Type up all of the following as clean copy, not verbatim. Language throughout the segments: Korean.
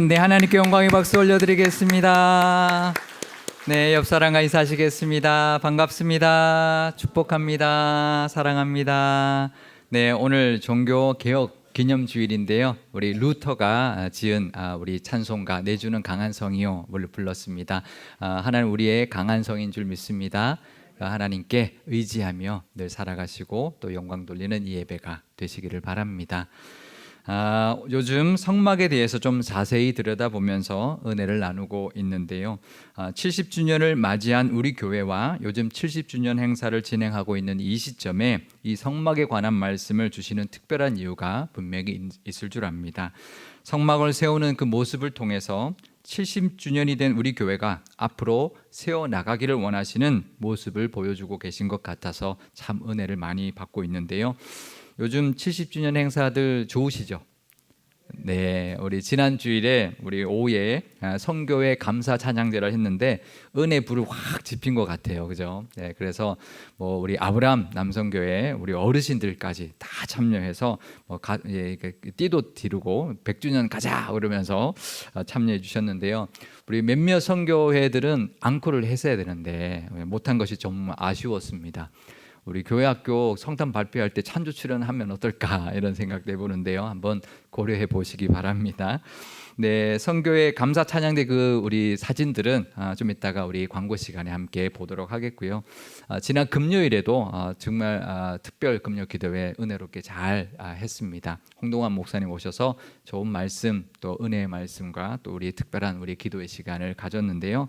아멘. 네, 하나님께 영광의 박수 올려드리겠습니다. 네, 옆 사람과 인사하시겠습니다. 반갑습니다. 축복합니다. 사랑합니다. 네, 오늘 종교 개혁 기념주일인데요. 우리 루터가 지은 우리 찬송가 내주는 강한 성이요를 불렀습니다. 하나님 우리의 강한 성인 줄 믿습니다. 하나님께 의지하며 늘 살아가시고 또 영광 돌리는 이 예배가 되시기를 바랍니다. 요즘 성막에 대해서 좀 자세히 들여다보면서 은혜를 나누고 있는데요. 70주년을 맞이한 우리 교회와 요즘 70주년 행사를 진행하고 있는 이 시점에 이 성막에 관한 말씀을 주시는 특별한 이유가 분명히 있을 줄 압니다. 성막을 세우는 그 모습을 통해서 70주년이 된 우리 교회가 앞으로 세워나가기를 원하시는 모습을 보여주고 계신 것 같아서 참 은혜를 많이 받고 있는데요. 요즘 70주년 행사들 좋으시죠? 네, 우리 지난 주일에 우리 오후에 성교회 감사 찬양제를 했는데 은혜 불을 확 지핀 것 같아요, 그죠? 네, 그래서 뭐 우리 아브람 남성교회 우리 어르신들까지 다 참여해서 띠도 디르고 100주년 가자 그러면서 참여해 주셨는데요. 우리 몇몇 성교회들은 앙코를 했어야 되는데 못한 것이 좀 아쉬웠습니다. 우리 교회학교 성탄 발표할 때 찬조 출연하면 어떨까 이런 생각도 해보는데요. 한번 고려해 보시기 바랍니다. 네, 성교회 감사 찬양대 그 우리 사진들은 좀 이따가 우리 광고 시간에 함께 보도록 하겠고요. 지난 금요일에도 정말 특별 금요 기도회 은혜롭게 잘 했습니다. 홍동환 목사님 오셔서 좋은 말씀 또 은혜의 말씀과 또 우리 특별한 우리 기도의 시간을 가졌는데요.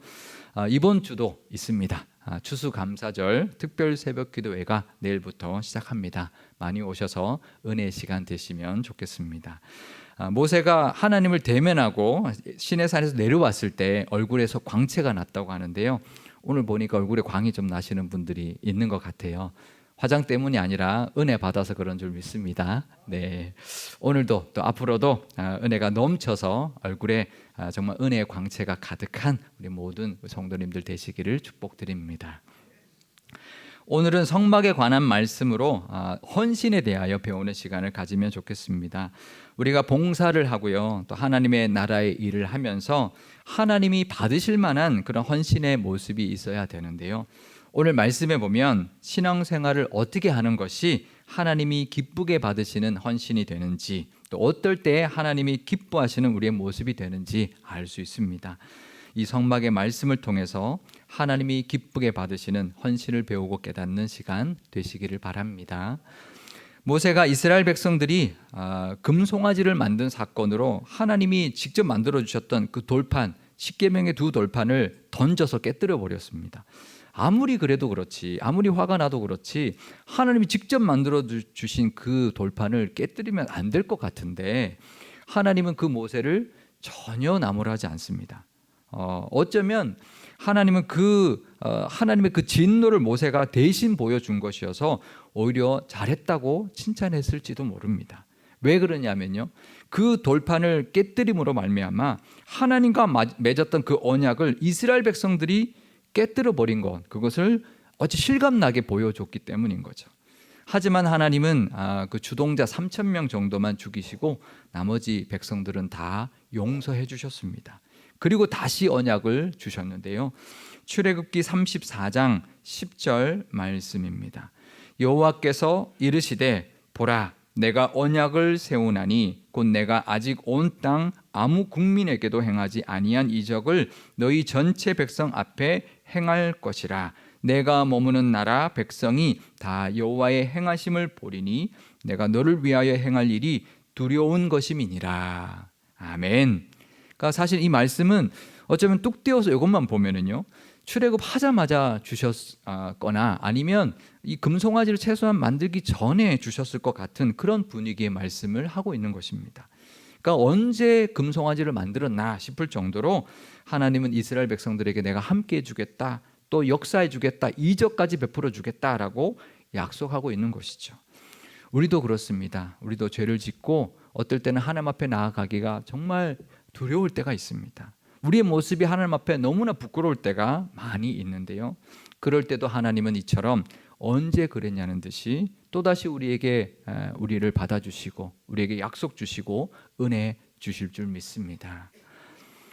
이번 주도 있습니다. 추수감사절 특별 새벽 기도회가 내일부터 시작합니다. 많이 오셔서 은혜의 시간 되시면 좋겠습니다. 모세가 하나님을 대면하고 시내산에서 내려왔을 때 얼굴에서 광채가 났다고 하는데요. 오늘 보니까 얼굴에 광이 좀 나시는 분들이 있는 것 같아요. 화장 때문이 아니라 은혜 받아서 그런 줄 믿습니다. 네, 오늘도 또 앞으로도 은혜가 넘쳐서 얼굴에 정말 은혜의 광채가 가득한 우리 모든 성도님들 되시기를 축복드립니다. 오늘은 성막에 관한 말씀으로 헌신에 대하여 배우는 시간을 가지면 좋겠습니다. 우리가 봉사를 하고요, 또 하나님의 나라의 일을 하면서 하나님이 받으실 만한 그런 헌신의 모습이 있어야 되는데요. 오늘 말씀에 보면 신앙생활을 어떻게 하는 것이 하나님이 기쁘게 받으시는 헌신이 되는지, 또 어떨 때 하나님이 기뻐하시는 우리의 모습이 되는지 알 수 있습니다. 이 성막의 말씀을 통해서 하나님이 기쁘게 받으시는 헌신을 배우고 깨닫는 시간 되시기를 바랍니다. 모세가 이스라엘 백성들이 금송아지를 만든 사건으로 하나님이 직접 만들어 주셨던 그 돌판, 십계명의 두 돌판을 던져서 깨뜨려 버렸습니다. 아무리 그래도 그렇지, 아무리 화가 나도 그렇지 하나님이 직접 만들어 주신 그 돌판을 깨뜨리면 안 될 것 같은데 하나님은 그 모세를 전혀 나무라지 않습니다. 어쩌면 하나님은 하나님의 그 진노를 모세가 대신 보여준 것이어서 오히려 잘했다고 칭찬했을지도 모릅니다. 왜 그러냐면요, 그 돌판을 깨뜨림으로 말미암아 하나님과 맺었던 그 언약을 이스라엘 백성들이 깨뜨려 버린 것, 그것을 어찌 실감나게 보여줬기 때문인 거죠. 하지만 하나님은 그 주동자 3,000명 정도만 죽이시고 나머지 백성들은 다 용서해 주셨습니다. 그리고 다시 언약을 주셨는데요. 출애굽기 34장 10절 말씀입니다. 여호와께서 이르시되 보라, 내가 언약을 세우나니 곧 내가 아직 온 땅 아무 국민에게도 행하지 아니한 이적을 너희 전체 백성 앞에 행할 것이라. 내가 머무는 나라 백성이 다 여호와의 행하심을 보리니 내가 너를 위하여 행할 일이 두려운 것임이니라. 아멘. 그러니까 사실 이 말씀은 어쩌면 뚝 떼어서 이것만 보면은요, 출애굽하자마자 주셨거나 아니면 이 금송아지를 최소한 만들기 전에 주셨을 것 같은 그런 분위기의 말씀을 하고 있는 것입니다. 그러니까 언제 금송아지를 만들었나 싶을 정도로 하나님은 이스라엘 백성들에게 내가 함께 해주겠다, 또 역사해 주겠다, 이적까지 베풀어 주겠다라고 약속하고 있는 것이죠. 우리도 그렇습니다. 우리도 죄를 짓고 어떨 때는 하나님 앞에 나아가기가 정말 두려울 때가 있습니다. 우리의 모습이 하나님 앞에 너무나 부끄러울 때가 많이 있는데요. 그럴 때도 하나님은 이처럼 언제 그랬냐는 듯이 또다시 우리를 받아주시고 우리에게 약속 주시고 은혜 주실 줄 믿습니다.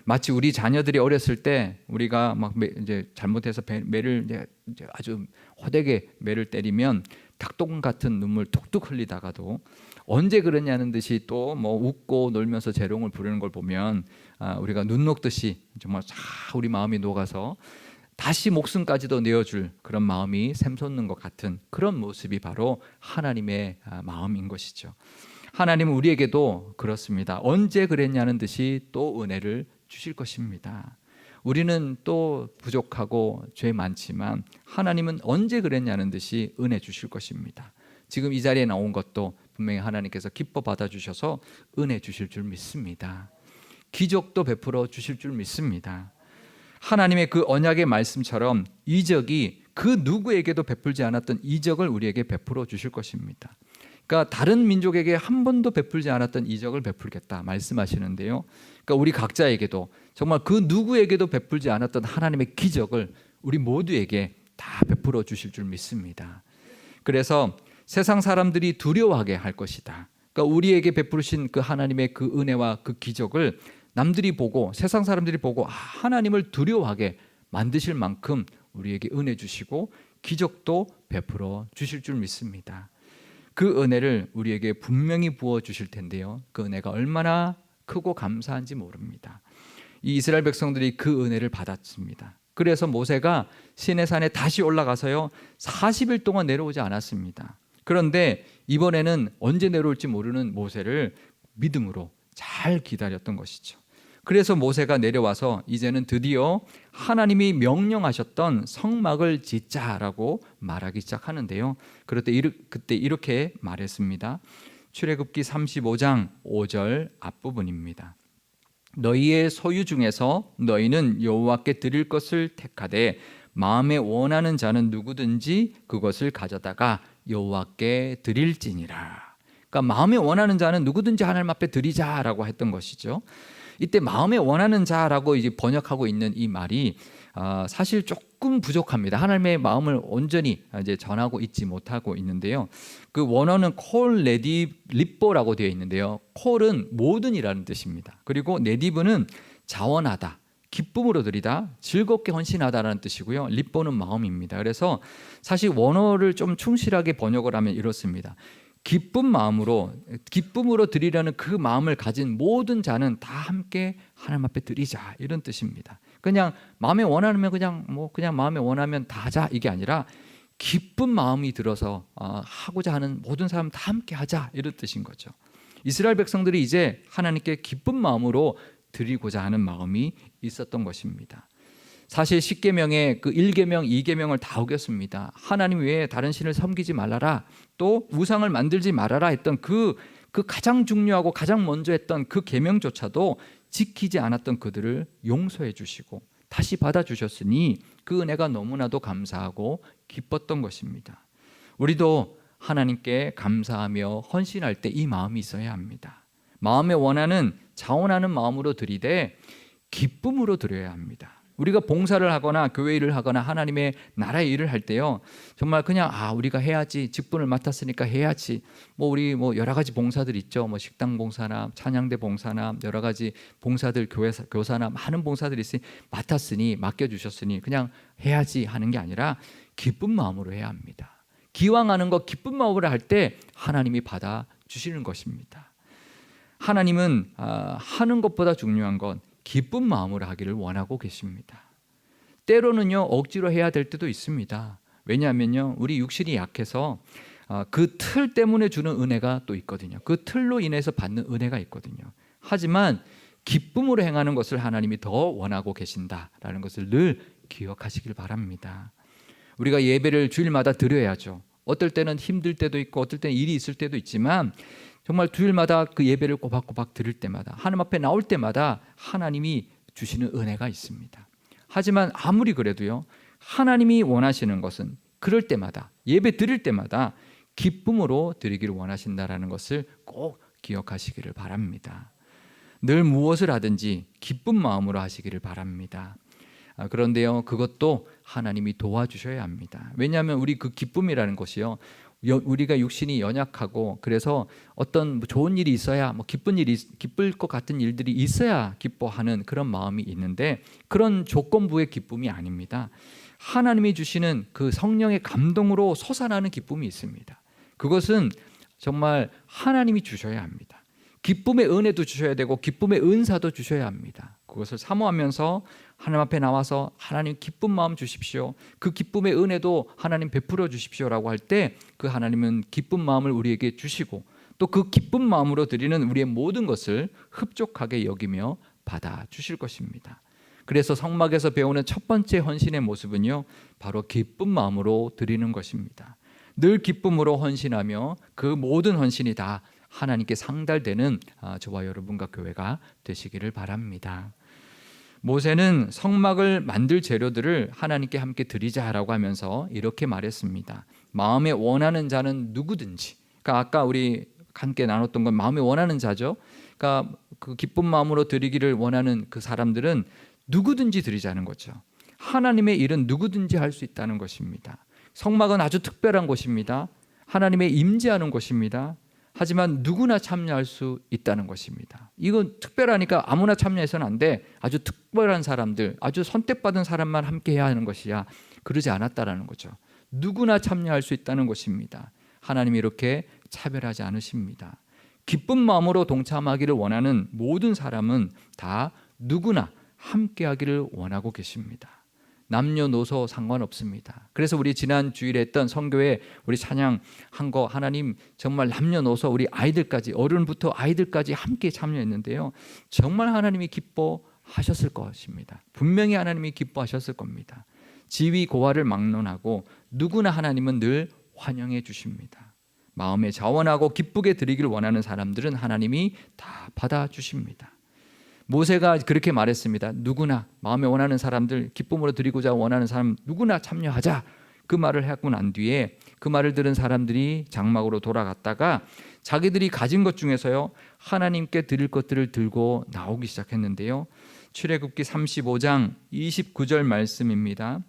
마치 우리 자녀들이 어렸을 때 우리가 막 이제 잘못해서 매를 이제 아주 호되게 매를 때리면 닭똥 같은 눈물 뚝뚝 흘리다가도 언제 그러냐는 듯이 또 뭐 웃고 놀면서 재롱을 부르는 걸 보면 우리가 눈 녹듯이 정말 우리 마음이 녹아서 다시 목숨까지도 내어줄 그런 마음이 샘솟는 것 같은 그런 모습이 바로 하나님의 마음인 것이죠. 하나님은 우리에게도 그렇습니다. 언제 그랬냐는 듯이 또 은혜를 주실 것입니다. 우리는 또 부족하고 죄 많지만 하나님은 언제 그랬냐는 듯이 은혜 주실 것입니다. 지금 이 자리에 나온 것도 분명히 하나님께서 기뻐 받아주셔서 은혜 주실 줄 믿습니다. 기적도 베풀어 주실 줄 믿습니다. 하나님의 그 언약의 말씀처럼 이적이 그 누구에게도 베풀지 않았던 이적을 우리에게 베풀어 주실 것입니다. 그러니까 다른 민족에게 한 번도 베풀지 않았던 이적을 베풀겠다 말씀하시는데요. 그러니까 우리 각자에게도 정말 그 누구에게도 베풀지 않았던 하나님의 기적을 우리 모두에게 다 베풀어 주실 줄 믿습니다. 그래서 세상 사람들이 두려워하게 할 것이다. 그러니까 우리에게 베푸신 그 하나님의 그 은혜와 그 기적을 남들이 보고 세상 사람들이 보고 하나님을 두려워하게 만드실 만큼 우리에게 은혜 주시고 기적도 베풀어 주실 줄 믿습니다. 그 은혜를 우리에게 분명히 부어 주실 텐데요. 그 은혜가 얼마나 크고 감사한지 모릅니다. 이 이스라엘 백성들이 그 은혜를 받았습니다. 그래서 모세가 시내산에 다시 올라가서요 40일 동안 내려오지 않았습니다. 그런데 이번에는 언제 내려올지 모르는 모세를 믿음으로 잘 기다렸던 것이죠. 그래서 모세가 내려와서 이제는 드디어 하나님이 명령하셨던 성막을 짓자라고 말하기 시작하는데요. 그때 이렇게 말했습니다. 출애굽기 35장 5절 앞부분입니다. 너희의 소유 중에서 너희는 여호와께 드릴 것을 택하되 마음에 원하는 자는 누구든지 그것을 가져다가 여호와께 드릴지니라. 그러니까 마음에 원하는 자는 누구든지 하나님 앞에 드리자라고 했던 것이죠. 이때 마음에 원하는 자라고 이제 번역하고 있는 이 말이 사실 조금 부족합니다. 하나님의 마음을 온전히 이제 전하고 있지 못하고 있는데요. 그 원어는 콜 레디 리뽀라고 되어 있는데요. 콜은 모든이라는 뜻입니다. 그리고 네디브는 자원하다, 기쁨으로 드리다, 즐겁게 헌신하다라는 뜻이고요. 리뽀는 마음입니다. 그래서 사실 원어를 좀 충실하게 번역을 하면 이렇습니다. 기쁨으로 드리려는 그 마음을 가진 모든 자는 다 함께 하나님 앞에 드리자 이런 뜻입니다. 그냥 마음에 원하면 그냥 마음에 원하면 다 하자 이게 아니라 기쁜 마음이 들어서 하고자 하는 모든 사람 다 함께 하자 이런 뜻인 거죠. 이스라엘 백성들이 이제 하나님께 기쁜 마음으로 드리고자 하는 마음이 있었던 것입니다. 사실 10계명의 그 1계명, 2계명을 다 어겼습니다. 하나님 외에 다른 신을 섬기지 말아라. 또 우상을 만들지 말아라 했던 그 가장 중요하고 가장 먼저 했던 그 계명조차도 지키지 않았던 그들을 용서해 주시고 다시 받아주셨으니 그 은혜가 너무나도 감사하고 기뻤던 것입니다. 우리도 하나님께 감사하며 헌신할 때 이 마음이 있어야 합니다. 마음에 원하는 자원하는 마음으로 드리되 기쁨으로 드려야 합니다. 우리가 봉사를 하거나 교회 일을 하거나 하나님의 나라의 일을 할 때요 정말 그냥 우리가 해야지, 직분을 맡았으니까 해야지, 우리 여러 가지 봉사들 있죠. 식당 봉사나 찬양대 봉사나 여러 가지 봉사들, 교사나 많은 봉사들이 있으니 맡았으니 맡겨주셨으니 그냥 해야지 하는 게 아니라 기쁜 마음으로 해야 합니다. 기왕하는 거 기쁜 마음으로 할 때 하나님이 받아주시는 것입니다. 하나님은 하는 것보다 중요한 건 기쁜 마음으로 하기를 원하고 계십니다. 때로는요 억지로 해야 될 때도 있습니다. 왜냐하면요 우리 육신이 약해서 그 틀 때문에 주는 은혜가 또 있거든요. 그 틀로 인해서 받는 은혜가 있거든요. 하지만 기쁨으로 행하는 것을 하나님이 더 원하고 계신다라는 것을 늘 기억하시길 바랍니다. 우리가 예배를 주일마다 드려야죠. 어떨 때는 힘들 때도 있고 어떨 때는 일이 있을 때도 있지만 정말 주일마다 그 예배를 꼬박꼬박 드릴 때마다 하나님 앞에 나올 때마다 하나님이 주시는 은혜가 있습니다. 하지만 아무리 그래도요 하나님이 원하시는 것은 그럴 때마다 예배 드릴 때마다 기쁨으로 드리기를 원하신다라는 것을 꼭 기억하시기를 바랍니다. 늘 무엇을 하든지 기쁜 마음으로 하시기를 바랍니다. 그런데요 그것도 하나님이 도와주셔야 합니다. 왜냐하면 우리 그 기쁨이라는 것이요 우리가 육신이 연약하고 그래서 어떤 좋은 일이 있어야 기쁠 것 같은 일들이 있어야 기뻐하는 그런 마음이 있는데 그런 조건부의 기쁨이 아닙니다. 하나님이 주시는 그 성령의 감동으로 솟아나는 기쁨이 있습니다. 그것은 정말 하나님이 주셔야 합니다. 기쁨의 은혜도 주셔야 되고 기쁨의 은사도 주셔야 합니다. 그것을 사모하면서 하나님 앞에 나와서 하나님 기쁜 마음 주십시오. 그 기쁨의 은혜도 하나님 베풀어 주십시오라고 할 때 그 하나님은 기쁜 마음을 우리에게 주시고 또 그 기쁜 마음으로 드리는 우리의 모든 것을 흡족하게 여기며 받아 주실 것입니다. 그래서 성막에서 배우는 첫 번째 헌신의 모습은요, 바로 기쁜 마음으로 드리는 것입니다. 늘 기쁨으로 헌신하며 그 모든 헌신이 다 하나님께 상달되는 저와 여러분과 교회가 되시기를 바랍니다. 모세는 성막을 만들 재료들을 하나님께 함께 드리자라고 하면서 이렇게 말했습니다. 마음에 원하는 자는 누구든지, 그러니까 아까 우리 함께 나눴던 건 마음에 원하는 자죠. 그러니까 그 기쁜 마음으로 드리기를 원하는 그 사람들은 누구든지 드리자는 거죠. 하나님의 일은 누구든지 할 수 있다는 것입니다. 성막은 아주 특별한 곳입니다. 하나님의 임재하는 곳입니다. 하지만 누구나 참여할 수 있다는 것입니다. 이건 특별하니까 아무나 참여해서는 안 돼. 아주 특별한 사람들, 아주 선택받은 사람만 함께 해야 하는 것이야. 그러지 않았다라는 거죠. 누구나 참여할 수 있다는 것입니다. 하나님이 이렇게 차별하지 않으십니다. 기쁜 마음으로 동참하기를 원하는 모든 사람은 다 누구나 함께하기를 원하고 계십니다. 남녀노소 상관없습니다. 그래서 우리 지난 주일에 했던 선교회 우리 찬양한 거 하나님 정말 남녀노소 우리 아이들까지 어른부터 아이들까지 함께 참여했는데요. 정말 하나님이 기뻐하셨을 것입니다. 분명히 하나님이 기뻐하셨을 겁니다. 지위 고하를 막론하고 누구나 하나님은 늘 환영해 주십니다. 마음에 자원하고 기쁘게 드리기를 원하는 사람들은 하나님이 다 받아주십니다. 모세가 그렇게 말했습니다. 누구나 마음에 원하는 사람들, 기쁨으로 드리고자 원하는 사람 누구나 참여하자. 그 말을 하고 난 뒤에 그 말을 들은 사람들이 장막으로 돌아갔다가 자기들이 가진 것 중에서요 하나님께 드릴 것들을 들고 나오기 시작했는데요. 출애굽기 35장 29절 말씀입니다.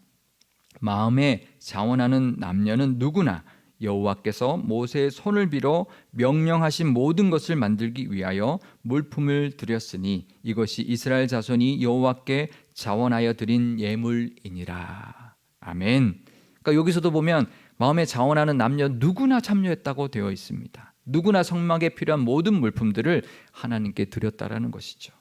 마음에 자원하는 남녀는 누구나 여호와께서 모세의 손을 빌어 명령하신 모든 것을 만들기 위하여 물품을 드렸으니 이것이 이스라엘 자손이 여호와께 자원하여 드린 예물이니라. 아멘. 그러니까 여기서도 보면 마음에 자원하는 남녀 누구나 참여했다고 되어 있습니다. 누구나 성막에 필요한 모든 물품들을 하나님께 드렸다라는 것이죠.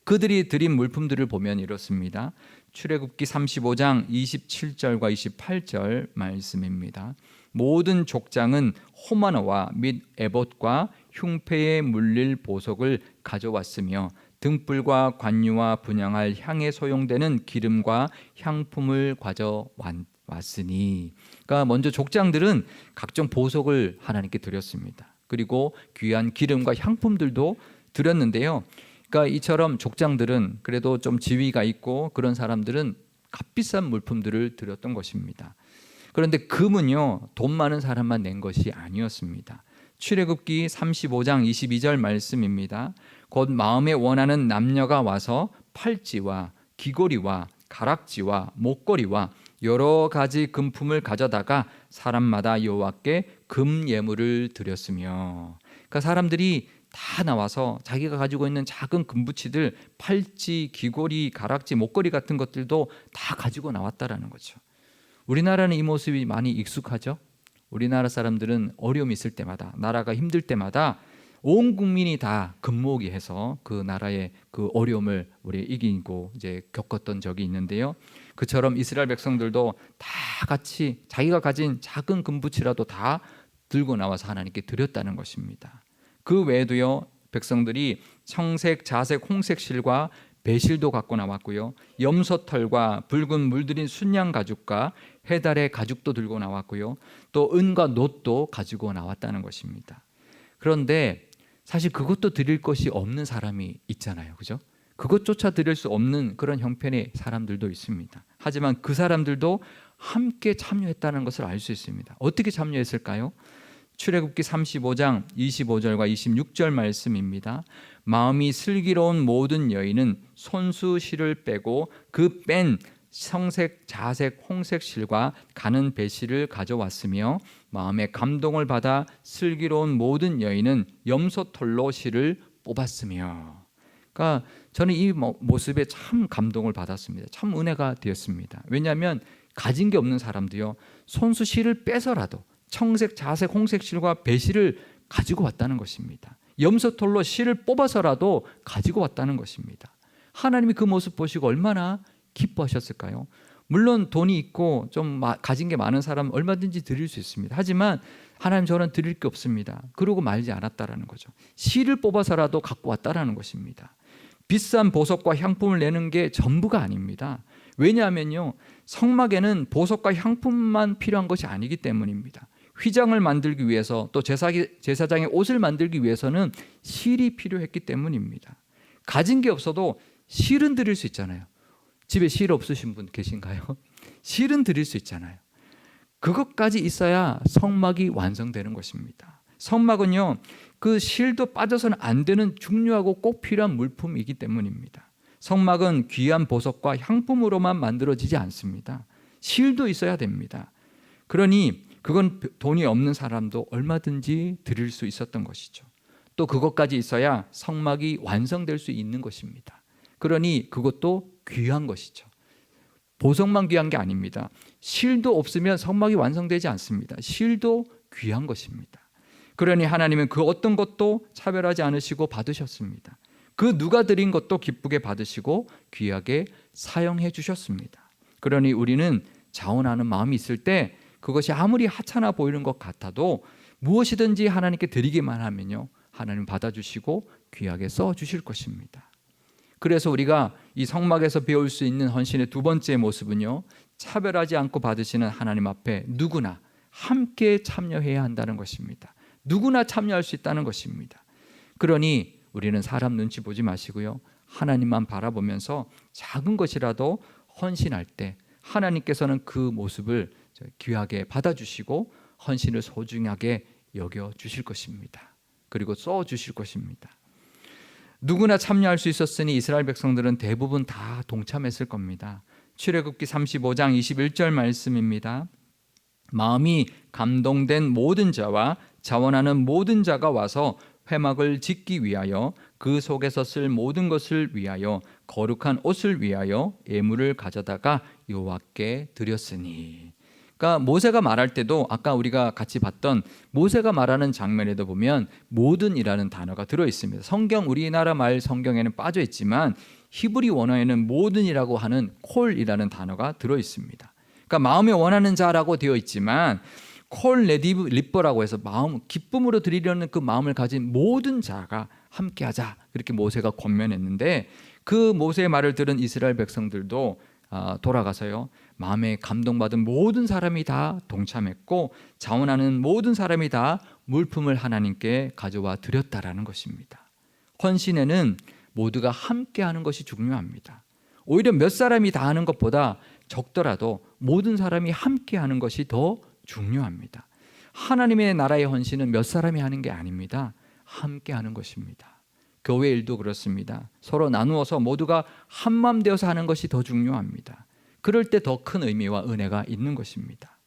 그들이 드린 물품들을 보면 이렇습니다. 출애굽기 35장 27절과 28절 말씀입니다. 모든 족장은 호마노와 및 에봇과 흉패에 물릴 보석을 가져왔으며 등불과 관유와 분향할 향에 소용되는 기름과 향품을 가져왔으니. 그러니까 먼저 족장들은 각종 보석을 하나님께 드렸습니다. 그리고 귀한 기름과 향품들도 드렸는데요. 그러니까 이처럼 족장들은 그래도 좀 지위가 있고 그런 사람들은 값비싼 물품들을 드렸던 것입니다. 그런데 금은요 돈 많은 사람만 낸 것이 아니었습니다. 출애굽기 35장 22절 말씀입니다. 곧 마음에 원하는 남녀가 와서 팔찌와 귀고리와 가락지와 목걸이와 여러 가지 금품을 가져다가 사람마다 여호와께 금 예물을 드렸으며. 그러니까 사람들이 다 나와서 자기가 가지고 있는 작은 금붙이들, 팔찌, 귀고리, 가락지, 목걸이 같은 것들도 다 가지고 나왔다라는 거죠. 우리나라는 이 모습이 많이 익숙하죠. 우리나라 사람들은 어려움이 있을 때마다, 나라가 힘들 때마다 온 국민이 다 금모으기 해서 그 나라의 그 어려움을 우리 이기고 이제 겪었던 적이 있는데요. 그처럼 이스라엘 백성들도 다 같이 자기가 가진 작은 금붙이라도 다 들고 나와서 하나님께 드렸다는 것입니다. 그 외에도요 백성들이 청색, 자색, 홍색 실과 배실도 갖고 나왔고요. 염소털과 붉은 물들인 순양 가죽과 해달의 가죽도 들고 나왔고요. 또 은과 놋도 가지고 나왔다는 것입니다. 그런데 사실 그것도 드릴 것이 없는 사람이 있잖아요. 그죠? 그것조차 드릴 수 없는 그런 형편의 사람들도 있습니다. 하지만 그 사람들도 함께 참여했다는 것을 알 수 있습니다. 어떻게 참여했을까요? 출애굽기 35장 25절과 26절 말씀입니다. 마음이 슬기로운 모든 여인은 손수 실을 빼고 그 뺀 청색, 자색, 홍색 실과 가는 배실을 가져왔으며 마음에 감동을 받아 슬기로운 모든 여인은 염소털로 실을 뽑았으며. 그러니까 저는 이 모습에 참 감동을 받았습니다. 참 은혜가 되었습니다. 왜냐하면 가진 게 없는 사람도요, 손수 실을 빼서라도 청색, 자색, 홍색 실과 배실을 가지고 왔다는 것입니다. 염소털로 실을 뽑아서라도 가지고 왔다는 것입니다. 하나님이 그 모습 보시고 얼마나 기뻐하셨을까요? 물론 돈이 있고 좀 가진 게 많은 사람은 얼마든지 드릴 수 있습니다. 하지만 하나님, 저는 드릴 게 없습니다. 그러고 말지 않았다라는 거죠. 실을 뽑아서라도 갖고 왔다라는 것입니다. 비싼 보석과 향품을 내는 게 전부가 아닙니다. 왜냐하면요, 성막에는 보석과 향품만 필요한 것이 아니기 때문입니다. 휘장을 만들기 위해서, 또 제사장의 옷을 만들기 위해서는 실이 필요했기 때문입니다. 가진 게 없어도 실은 드릴 수 있잖아요. 집에 실 없으신 분 계신가요? 실은 드릴 수 있잖아요. 그것까지 있어야 성막이 완성되는 것입니다. 성막은요, 그 실도 빠져서는 안 되는 중요하고 꼭 필요한 물품이기 때문입니다. 성막은 귀한 보석과 향품으로만 만들어지지 않습니다. 실도 있어야 됩니다. 그러니 그건 돈이 없는 사람도 얼마든지 드릴 수 있었던 것이죠. 또 그것까지 있어야 성막이 완성될 수 있는 것입니다. 그러니 그것도 귀한 것이죠. 보석만 귀한 게 아닙니다. 실도 없으면 성막이 완성되지 않습니다. 실도 귀한 것입니다. 그러니 하나님은 그 어떤 것도 차별하지 않으시고 받으셨습니다. 그 누가 드린 것도 기쁘게 받으시고 귀하게 사용해 주셨습니다. 그러니 우리는 자원하는 마음이 있을 때 그것이 아무리 하찮아 보이는 것 같아도 무엇이든지 하나님께 드리기만 하면요, 하나님 받아주시고 귀하게 써주실 것입니다. 그래서 우리가 이 성막에서 배울 수 있는 헌신의 두 번째 모습은요, 차별하지 않고 받으시는 하나님 앞에 누구나 함께 참여해야 한다는 것입니다. 누구나 참여할 수 있다는 것입니다. 그러니 우리는 사람 눈치 보지 마시고요, 하나님만 바라보면서 작은 것이라도 헌신할 때 하나님께서는 그 모습을 귀하게 받아주시고 헌신을 소중하게 여겨주실 것입니다. 그리고 써주실 것입니다. 누구나 참여할 수 있었으니 이스라엘 백성들은 대부분 다 동참했을 겁니다. 출애굽기 35장 21절 말씀입니다. 마음이 감동된 모든 자와 자원하는 모든 자가 와서 회막을 짓기 위하여 그 속에서 쓸 모든 것을 위하여 거룩한 옷을 위하여 예물을 가져다가 여호와께 드렸으니. 그러니까 모세가 말할 때도 아까 우리가 같이 봤던 모세가 말하는 장면에도 보면 모든이라는 단어가 들어 있습니다. 우리나라 말 성경에는 빠져 있지만 히브리 원어에는 모든이라고 하는 콜이라는 단어가 들어 있습니다. 그러니까 마음에 원하는 자라고 되어 있지만 콜 레디브 리퍼라고 해서 기쁨으로 드리려는 그 마음을 가진 모든 자가 함께하자, 그렇게 모세가 권면했는데, 그 모세의 말을 들은 이스라엘 백성들도 돌아가서요, 마음에 감동받은 모든 사람이 다 동참했고 자원하는 모든 사람이 다 물품을 하나님께 가져와 드렸다라는 것입니다. 헌신에는 모두가 함께하는 것이 중요합니다. 오히려 몇 사람이 다 하는 것보다 적더라도 모든 사람이 함께하는 것이 더 중요합니다. 하나님의 나라의 헌신은 몇 사람이 하는 게 아닙니다. 함께하는 것입니다. 교회 일도 그렇습니다. 서로 나누어서 모두가 한마음 되어서 하는 것이 더 중요합니다. 그럴 때 더 큰 의미와 은혜가 있는 것입니다.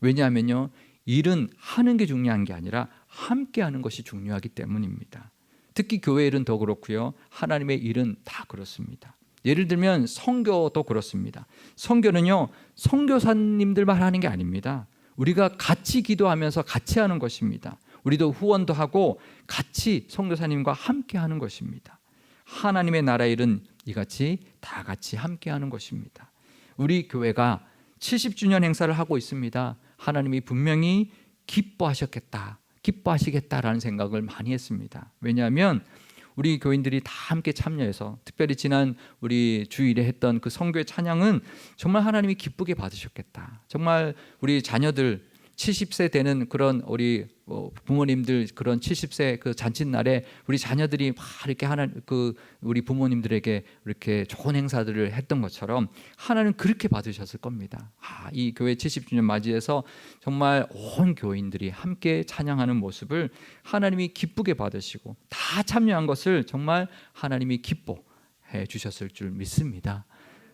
왜냐하면요, 일은 하는 게 중요한 게 아니라 함께하는 것이 중요하기 때문입니다. 특히 교회 일은 더 그렇고요, 하나님의 일은 다 그렇습니다. 예를 들면 선교도 그렇습니다. 선교는요, 선교사님들만 하는 게 아닙니다. 우리가 같이 기도하면서 같이 하는 것입니다. 우리도 후원도 하고 같이 선교사님과 함께 하는 것입니다. 하나님의 나라 일은 이같이 다 같이 함께 하는 것입니다. 우리 교회가 70주년 행사를 하고 있습니다. 하나님이 분명히 기뻐하시겠다라는 생각을 많이 했습니다. 왜냐하면 우리 교인들이 다 함께 참여해서, 특별히 지난 우리 주일에 했던 그 성교의 찬양은 정말 하나님이 기쁘게 받으셨겠다. 정말 우리 자녀들 70세 되는 그런 우리 부모님들, 그런 70세 그 잔칫날에 우리 자녀들이 막 이렇게 우리 부모님들에게 이렇게 좋은 행사들을 했던 것처럼 하나님 그렇게 받으셨을 겁니다. 이 교회 70주년 맞이해서 정말 온 교인들이 함께 찬양하는 모습을 하나님이 기쁘게 받으시고 다 참여한 것을 정말 하나님이 기뻐해 주셨을 줄 믿습니다.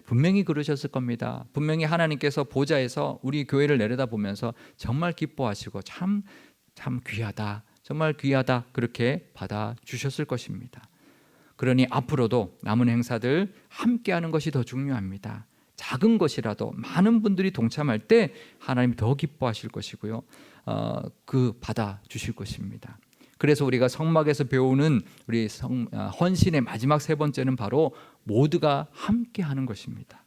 분명히 그러셨을 겁니다. 분명히 하나님께서 보좌에서 우리 교회를 내려다보면서 정말 기뻐하시고 참 귀하다, 정말 귀하다 그렇게 받아주셨을 것입니다. 그러니 앞으로도 남은 행사들 함께하는 것이 더 중요합니다. 작은 것이라도 많은 분들이 동참할 때 하나님이 더 기뻐하실 것이고요, 받아주실 것입니다. 그래서 우리가 성막에서 배우는 우리 헌신의 마지막 세 번째는 바로 모두가 함께하는 것입니다.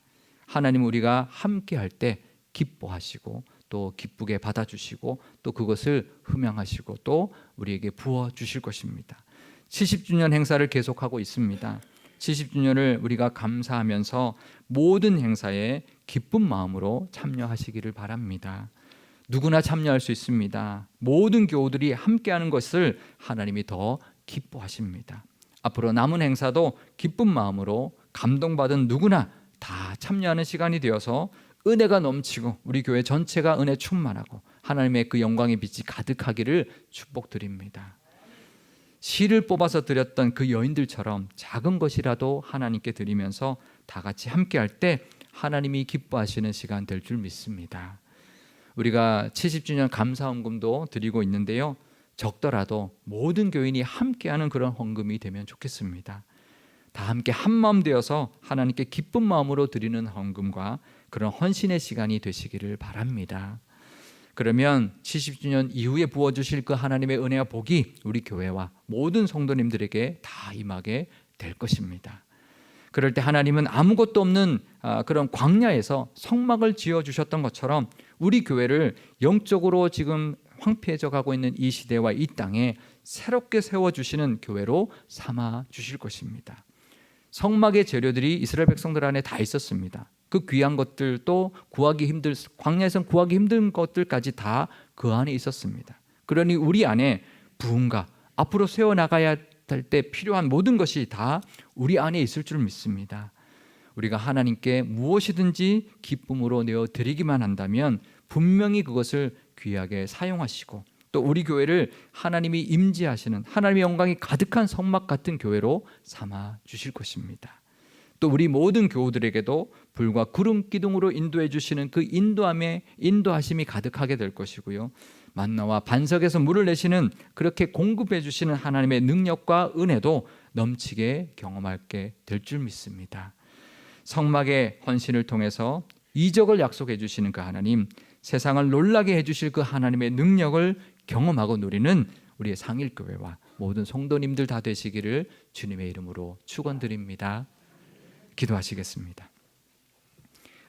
하나님 우리가 함께할 때 기뻐하시고 또 기쁘게 받아주시고 또 그것을 흠양하시고 또 우리에게 부어주실 것입니다. 70주년 행사를 계속하고 있습니다. 70주년을 우리가 감사하면서 모든 행사에 기쁜 마음으로 참여하시기를 바랍니다. 누구나 참여할 수 있습니다. 모든 교우들이 함께하는 것을 하나님이 더 기뻐하십니다. 앞으로 남은 행사도 기쁜 마음으로 감동받은 누구나 다 참여하는 시간이 되어서 은혜가 넘치고 우리 교회 전체가 은혜 충만하고 하나님의 그 영광의 빛이 가득하기를 축복드립니다. 실을 뽑아서 드렸던 그 여인들처럼 작은 것이라도 하나님께 드리면서 다 같이 함께할 때 하나님이 기뻐하시는 시간 될 줄 믿습니다. 우리가 70주년 감사헌금도 드리고 있는데요, 적더라도 모든 교인이 함께하는 그런 헌금이 되면 좋겠습니다. 다 함께 한마음 되어서 하나님께 기쁜 마음으로 드리는 헌금과 그런 헌신의 시간이 되시기를 바랍니다. 그러면 70주년 이후에 부어주실 그 하나님의 은혜와 복이 우리 교회와 모든 성도님들에게 다 임하게 될 것입니다. 그럴 때 하나님은 아무것도 없는 그런 광야에서 성막을 지어주셨던 것처럼 우리 교회를 영적으로 지금 황폐해져 가고 있는 이 시대와 이 땅에 새롭게 세워주시는 교회로 삼아 주실 것입니다. 성막의 재료들이 이스라엘 백성들 안에 다 있었습니다. 그 귀한 것들도 광야에서 구하기 힘든 것들까지 다 그 안에 있었습니다. 그러니 우리 안에 부흥과 앞으로 세워나가야 할 때 필요한 모든 것이 다 우리 안에 있을 줄 믿습니다. 우리가 하나님께 무엇이든지 기쁨으로 내어드리기만 한다면 분명히 그것을 귀하게 사용하시고 또 우리 교회를 하나님이 임재하시는 하나님의 영광이 가득한 성막 같은 교회로 삼아 주실 것입니다. 또 우리 모든 교우들에게도 불과 구름 기둥으로 인도해 주시는 그 인도하심이 가득하게 될 것이고요, 만나와 반석에서 물을 내시는 그렇게 공급해 주시는 하나님의 능력과 은혜도 넘치게 경험하게 될 줄 믿습니다. 성막의 헌신을 통해서 이적을 약속해 주시는 그 하나님, 세상을 놀라게 해 주실 그 하나님의 능력을 경험하고 누리는 우리의 상일교회와 모든 성도님들 다 되시기를 주님의 이름으로 축원드립니다. 기도하시겠습니다.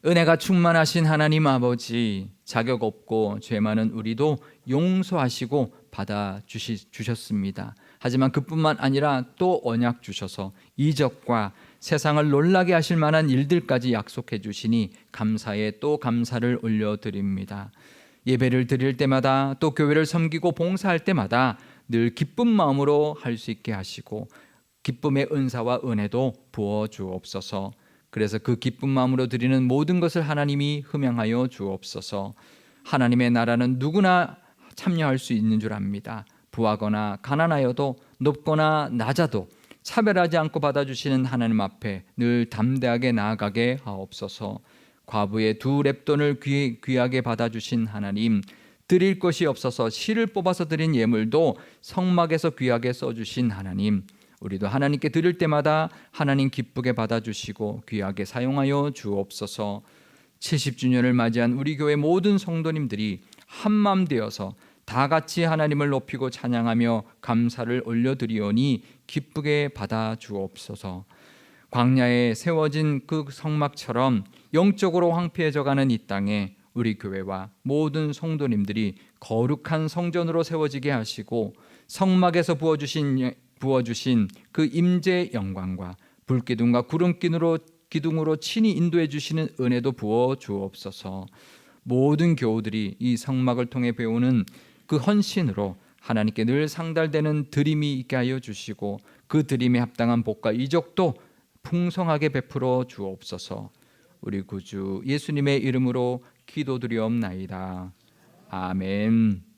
은혜가 충만하신 하나님 아버지, 자격 없고 죄 많은 우리도 용서하시고 받아주셨습니다. 하지만 그뿐만 아니라 또 언약 주셔서 이적과 세상을 놀라게 하실 만한 일들까지 약속해 주시니 감사에 또 감사를 올려드립니다. 예배를 드릴 때마다 또 교회를 섬기고 봉사할 때마다 늘 기쁜 마음으로 할 수 있게 하시고 기쁨의 은사와 은혜도 부어 주옵소서. 그래서 그 기쁜 마음으로 드리는 모든 것을 하나님이 흠양하여 주옵소서. 하나님의 나라는 누구나 참여할 수 있는 줄 압니다. 부하거나 가난하여도 높거나 낮아도 차별하지 않고 받아주시는 하나님 앞에 늘 담대하게 나아가게 하옵소서. 과부의 2렙돈을 귀하게 받아주신 하나님, 드릴 것이 없어서 실을 뽑아서 드린 예물도 성막에서 귀하게 써주신 하나님, 우리도 하나님께 드릴 때마다 하나님 기쁘게 받아주시고 귀하게 사용하여 주옵소서. 70주년을 맞이한 우리 교회 모든 성도님들이 한마음 되어서 다 같이 하나님을 높이고 찬양하며 감사를 올려드리오니 기쁘게 받아주옵소서. 광야에 세워진 그 성막처럼 영적으로 황폐해져가는 이 땅에 우리 교회와 모든 성도님들이 거룩한 성전으로 세워지게 하시고 성막에서 부어주신 그 임재 영광과 불기둥과 구름 기둥으로 친히 인도해 주시는 은혜도 부어 주옵소서. 모든 교우들이 이 성막을 통해 배우는 그 헌신으로 하나님께 늘 상달되는 드림이 있게 하여 주시고 그 드림에 합당한 복과 이적도 풍성하게 베풀어 주옵소서. 우리 구주 예수님의 이름으로 기도드리옵나이다. 아멘.